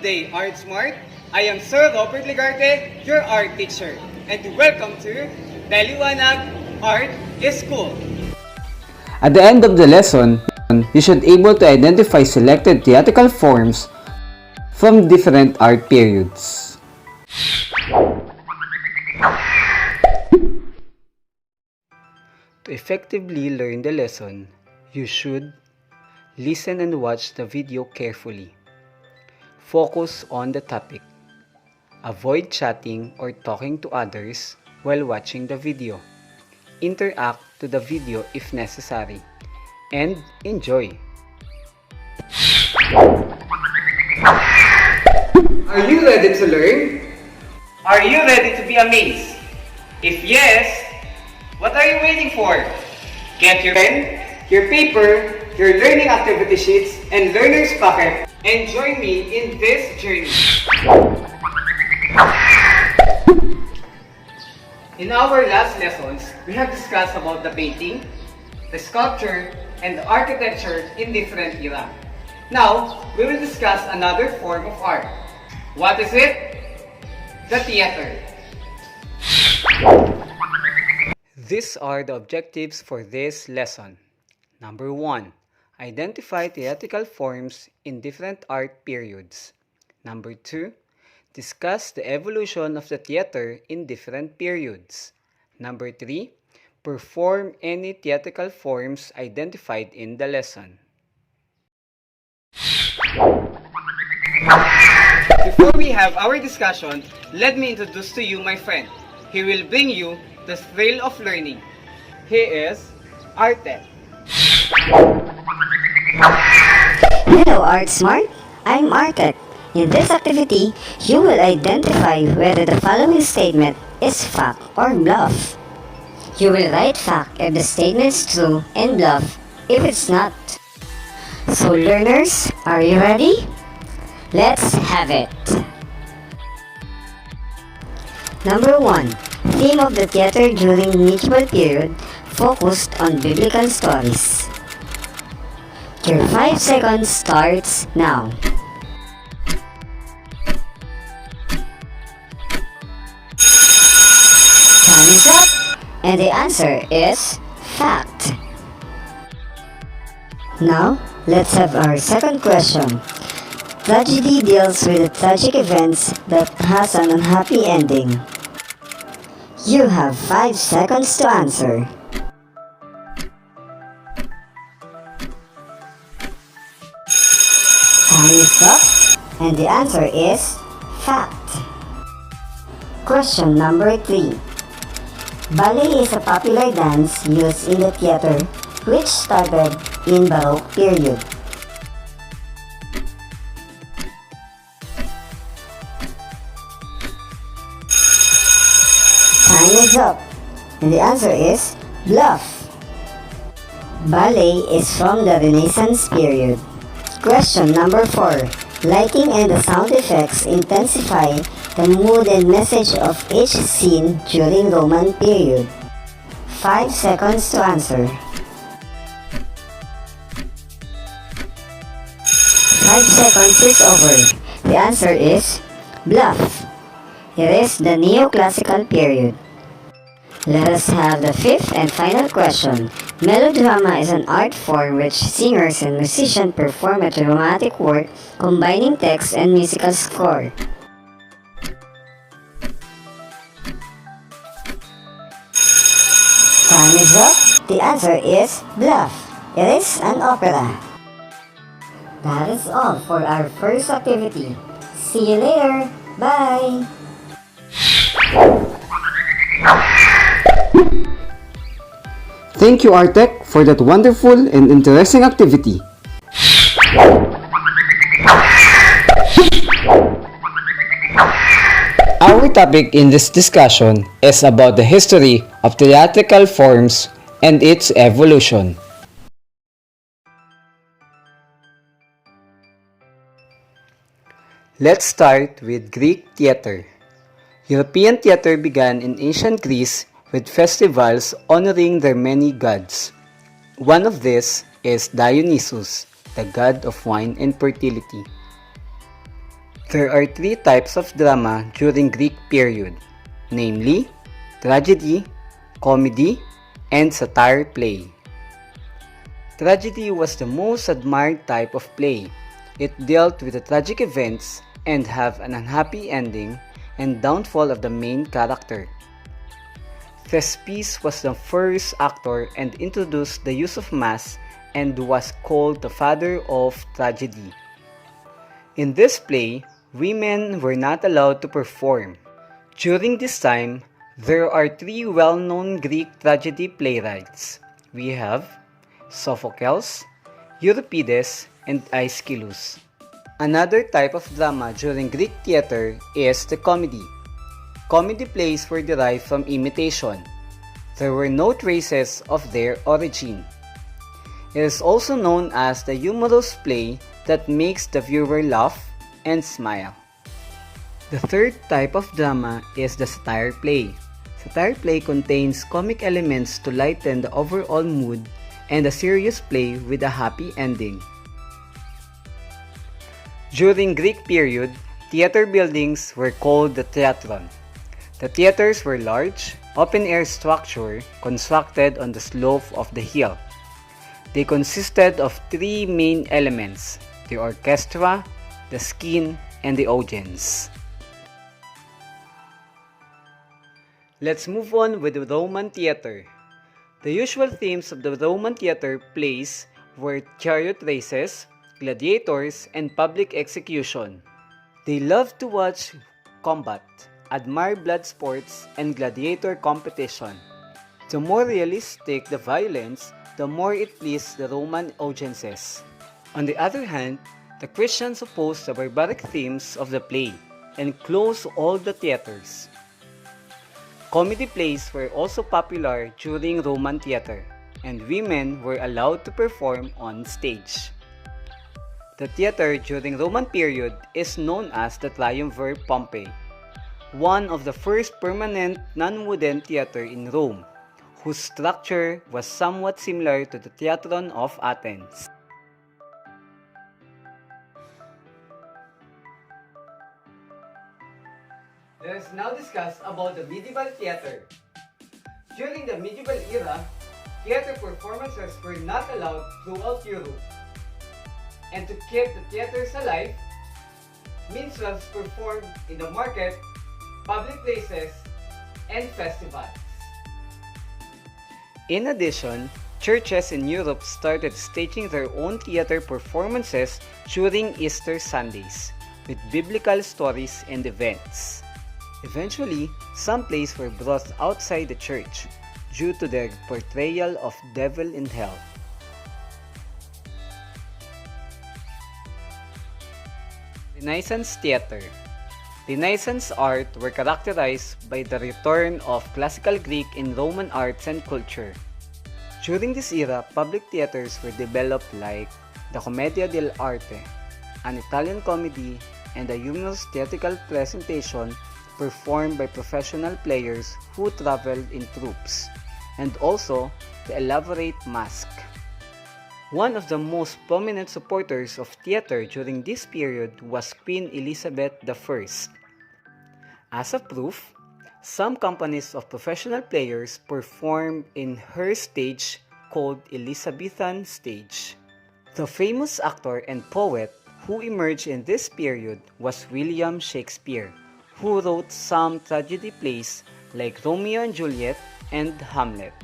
day, Art Smart. I am Sir Robert Ligarte, your art teacher, and welcome to Daliwanag Art is Cool. At the end of the lesson, you should able to identify selected theatrical forms from different art periods. To effectively learn the lesson, you should listen and watch the video carefully. Focus on the topic. Avoid chatting or talking to others while watching the video. Interact to the video if necessary. And enjoy! Are you ready to learn? Are you ready to be amazed? If yes, what are you waiting for? Get your pen, your paper, your learning activity sheets, and learner's pocket, and join me in this journey. In our last lessons, we have discussed about the painting, the sculpture, and the architecture in different era. Now, we will discuss another form of art. What is it? The theater. These are the objectives for this lesson. Number 1. Identify theatrical forms in different art periods. Number 2. Discuss the evolution of the theater in different periods. Number 3. Perform any theatrical forms identified in the lesson. Before we have our discussion, let me introduce to you my friend. He will bring you the thrill of learning. He is Arte. Hello Art Smart, I'm Artet. In this activity, you will identify whether the following statement is fact or bluff. You will write fact if the statement is true and bluff if it's not. So learners, are you ready? Let's have it. Number 1. Theme of the theater during medieval period focused on biblical stories. Your 5 seconds starts now. Time is up, and the answer is fact. Now, let's have our second question. Tragedy deals with the tragic events that has an unhappy ending. You have 5 seconds to answer. Time is up, and the answer is fact. Question number 3. Ballet is a popular dance used in the theater which started in Baroque period. Time is up, and the answer is bluff. Ballet is from the Renaissance period. Question number 4. Lighting and the sound effects intensify the mood and message of each scene during Roman period. 5 seconds to answer. 5 seconds is over. The answer is bluff. It is the neoclassical period. Let us have the 5th and final question. Melodrama is an art form which singers and musicians perform a dramatic work combining text and musical score. Time is up. The answer is bluff. It is an opera. That is all for our first activity. See you later. Bye. Thank you, Artek, for that wonderful and interesting activity. Our topic in this discussion is about the history of theatrical forms and its evolution. Let's start with Greek theater. European theater began in ancient Greece with festivals honoring their many gods. One of these is Dionysus, the god of wine and fertility. There are three types of drama during Greek period, namely tragedy, comedy, and satire play. Tragedy was the most admired type of play. It dealt with the tragic events and have an unhappy ending and downfall of the main character. Thespis was the first actor and introduced the use of masks and was called the father of tragedy. In this play, women were not allowed to perform. During this time, there are three well-known Greek tragedy playwrights. We have Sophocles, Euripides, and Aeschylus. Another type of drama during Greek theater is the comedy. Comedy plays were derived from imitation. There were no traces of their origin. It is also known as the humorous play that makes the viewer laugh and smile. The third type of drama is the satire play. Satire play contains comic elements to lighten the overall mood and a serious play with a happy ending. During Greek period, theater buildings were called the theatron. The theaters were large, open-air structure constructed on the slope of the hill. They consisted of three main elements: the orchestra, the skin, and the audience. Let's move on with the Roman theater. The usual themes of the Roman theater plays were chariot races, gladiators, and public execution. They loved to watch combat, admire blood sports, and gladiator competition. The more realistic the violence, the more it pleased the Roman audiences. On the other hand, the Christians opposed the barbaric themes of the play and closed all the theaters. Comedy plays were also popular during Roman theater, and women were allowed to perform on stage. The theater during Roman period is known as the Triumvir Pompey, one of the first permanent non-wooden theater in Rome, whose structure was somewhat similar to the Theatron of Athens. Let us now discuss about the medieval theater. During the medieval era, theater performances were not allowed throughout Europe. And to keep the theaters alive, minstrels performed in the market, public places, and festivals. In addition, churches in Europe started staging their own theater performances during Easter Sundays, with biblical stories and events. Eventually, some plays were brought outside the church due to their portrayal of devil in hell. Renaissance theater. Renaissance art were characterized by the return of classical Greek in Roman arts and culture. During this era, public theaters were developed like the Commedia dell'arte, an Italian comedy, and a humorous theatrical presentation performed by professional players who traveled in troops, and also the elaborate mask. One of the most prominent supporters of theater during this period was Queen Elizabeth I. As a proof, some companies of professional players performed in her stage called Elizabethan stage. The famous actor and poet who emerged in this period was William Shakespeare, who wrote some tragedy plays like Romeo and Juliet and Hamlet.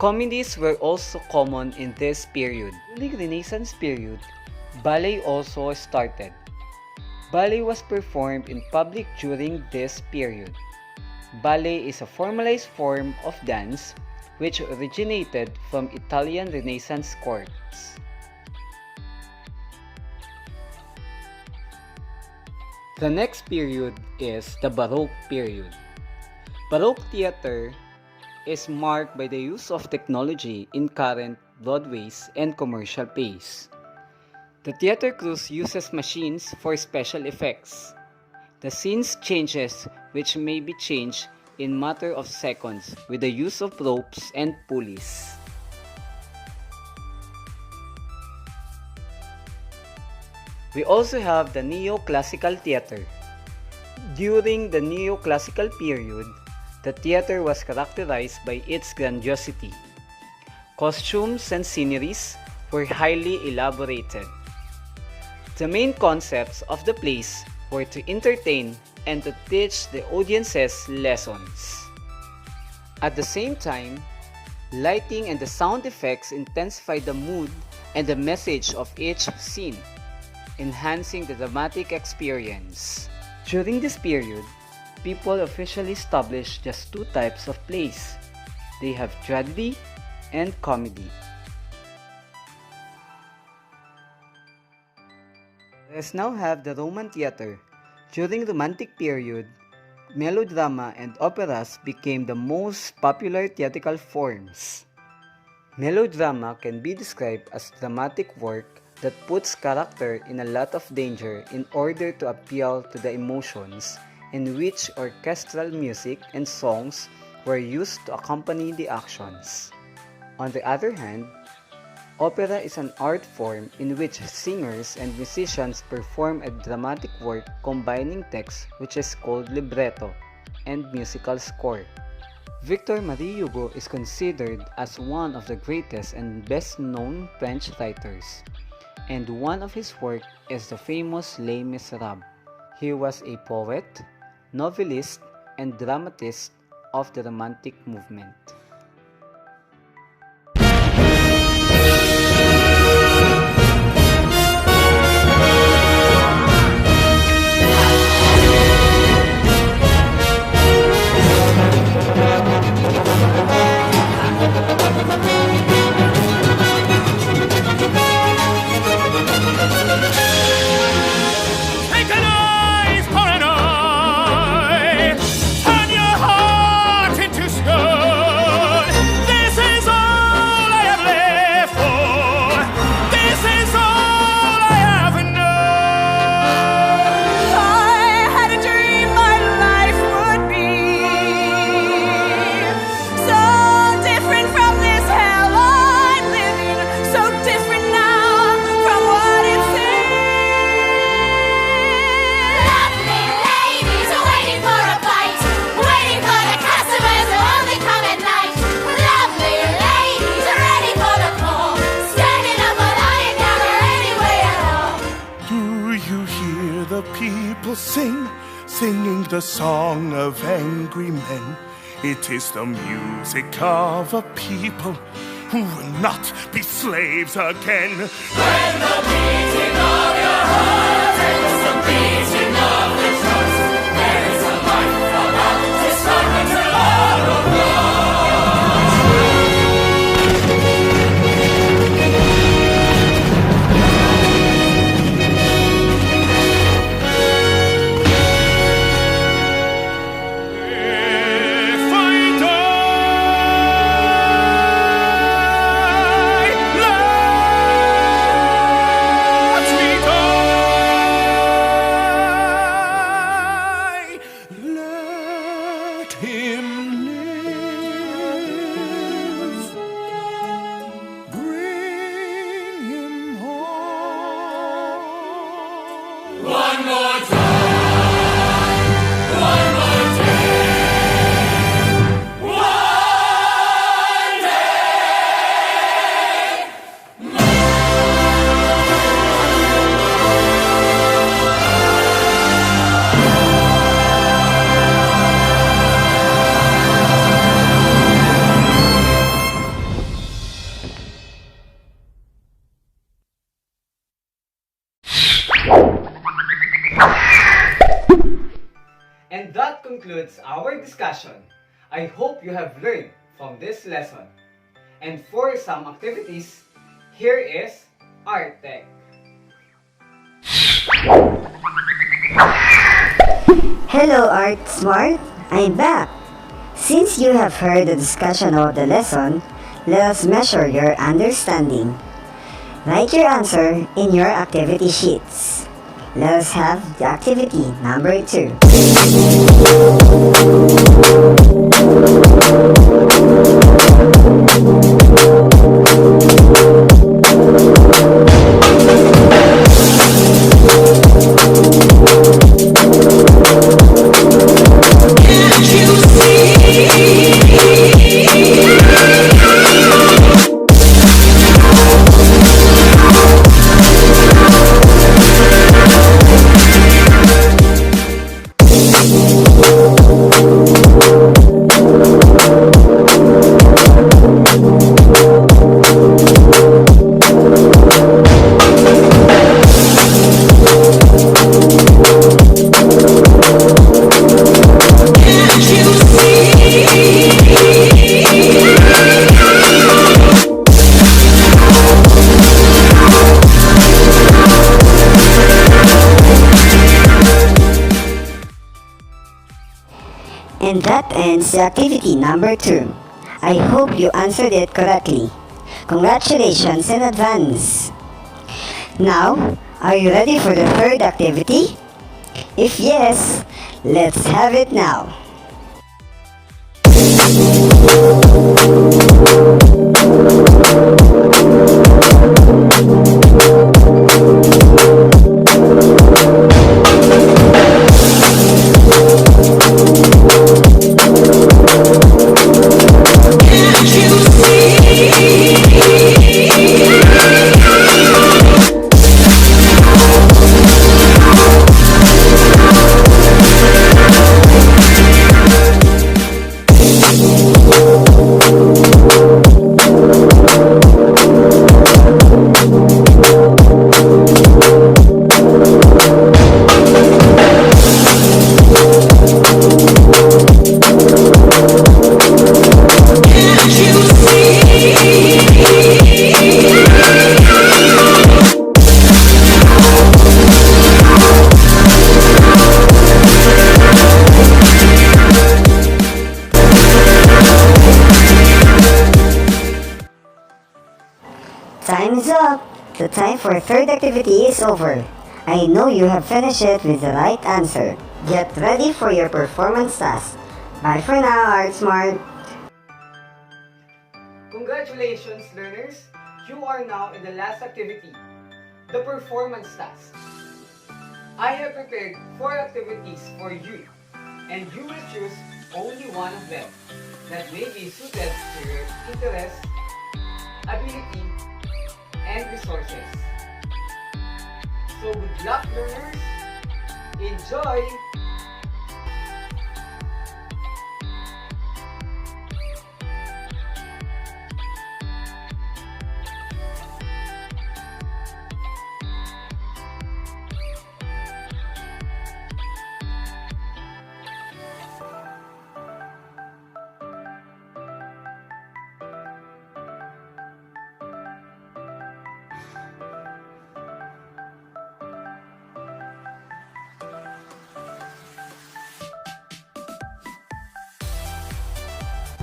Comedies were also common in this period. During the Renaissance period, ballet also started. Ballet was performed in public during this period. Ballet is a formalized form of dance which originated from Italian Renaissance courts. The next period is the Baroque period. Baroque theater is marked by the use of technology in current Broadways and commercial plays. The theater crew uses machines for special effects. The scenes changes which may be changed in matter of seconds with the use of ropes and pulleys. We also have the neoclassical theater. During the neoclassical period, the theater was characterized by its grandiosity. Costumes and sceneries were highly elaborated. The main concepts of the plays were to entertain and to teach the audiences lessons. At the same time, lighting and the sound effects intensified the mood and the message of each scene, enhancing the dramatic experience. During this period, people officially established just two types of plays. They have tragedy and comedy. Let's now have the Roman theater. During the Romantic period, melodrama and operas became the most popular theatrical forms. Melodrama can be described as dramatic work that puts character in a lot of danger in order to appeal to the emotions, in which orchestral music and songs were used to accompany the actions. On the other hand, opera is an art form in which singers and musicians perform a dramatic work combining text, which is called libretto, and musical score. Victor Marie Hugo is considered as one of the greatest and best-known French writers, and one of his works is the famous Les Miserables. He was a poet, novelist, and dramatist of the Romantic movement. Singing the song of angry men. It is the music of a people who will not be slaves again. When the beating of your heart is the beating of the trust, there is a life about discovered tomorrow. And that concludes our discussion. I hope you have learned from this lesson. And for some activities, here is Art Tech. Hello Art Smart, I'm back. Since you have heard the discussion of the lesson, let us measure your understanding. Write your answer in your activity sheets. Let us have the activity number 2. ends the activity number 2. I hope you answered it correctly. Congratulations in advance. Now, are you ready for the third activity? If yes, let's have it now. Time is up! The time for third activity is over. I know you have finished it with the right answer. Get ready for your performance task. Bye for now, ArtSmart! Congratulations, learners! You are now in the last activity, the performance task. I have prepared 4 activities for you, and you will choose only one of them that may be suited to your interest, ability, and resources. So good luck, learners! Enjoy!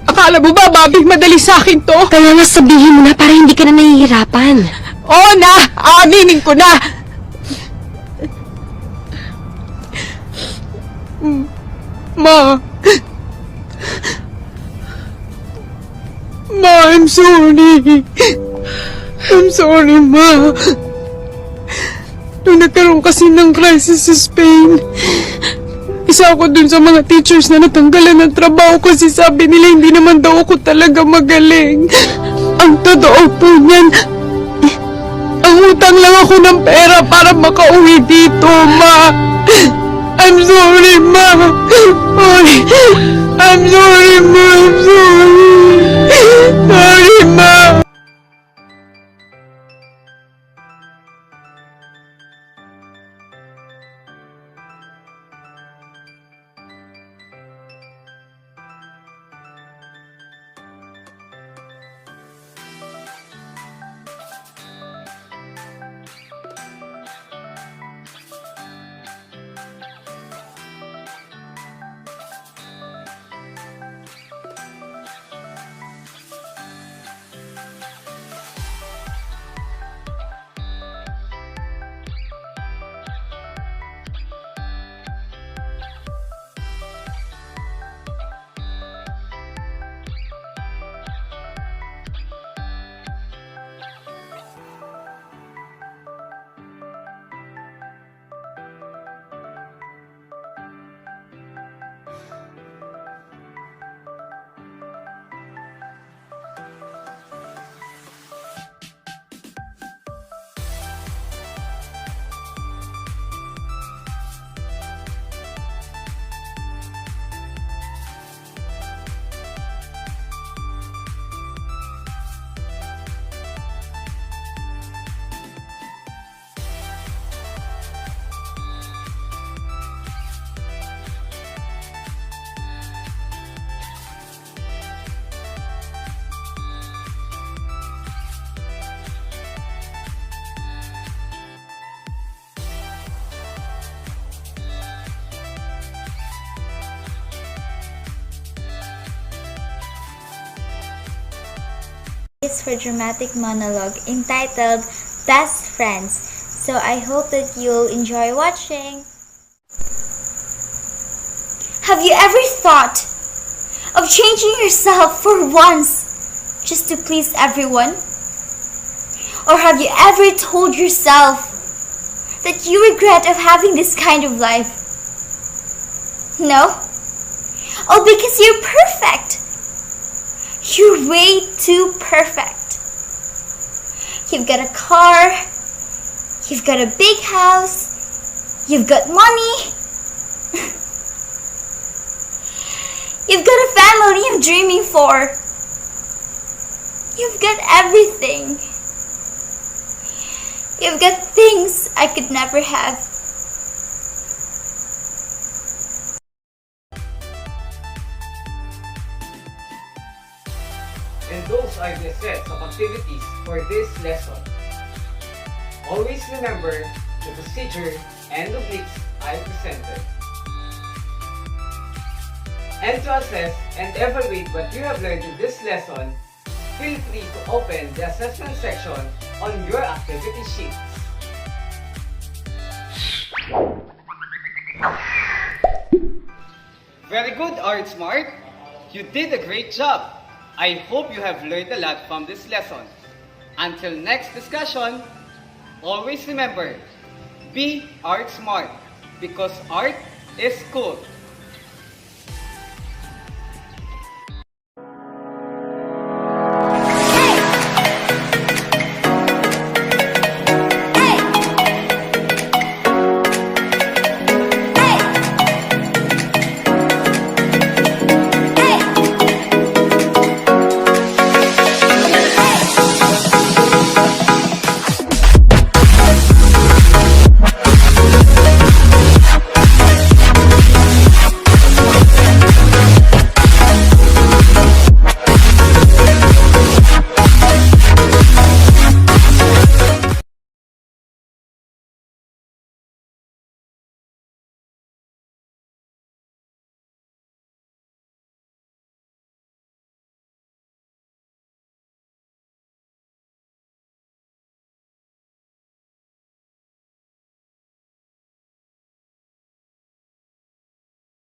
Akala mo ba, Bobby, madali sa akin to? Kaya nga sabihin mo na para hindi ka na nahihirapan. Oo na! Aaminin ko na! Ma! Ma, I'm sorry. I'm sorry, Ma. Nung nagkaroon kasi ng crisis sa Spain, isa ako dun sa mga teachers na natanggalan ng trabaho kasi sabi nila hindi naman daw ako talaga magaling. Ang totoo po niyan, ang utang lang ako ng pera para makauwi dito, Ma. I'm sorry, Ma. Sorry. I'm sorry, Ma. I'm sorry. Sorry, Ma. is for dramatic monologue entitled Best Friends. So I hope that you'll enjoy watching. Have you ever thought of changing yourself for once just to please everyone? Or have you ever told yourself that you regret of having this kind of life? No? Oh, because you're perfect. You're way too perfect. You've got a car, you've got a big house, you've got money, you've got a family you're dreaming for. You've got everything. You've got things I could never have. And those are the sets of activities for this lesson. Always remember the procedure and the obliques I presented. And to assess and evaluate what you have learned in this lesson, feel free to open the assessment section on your activity sheets. Very good, Art Smart. You did a great job. I hope you have learned a lot from this lesson. Until next discussion, always remember, be art smart because art is cool.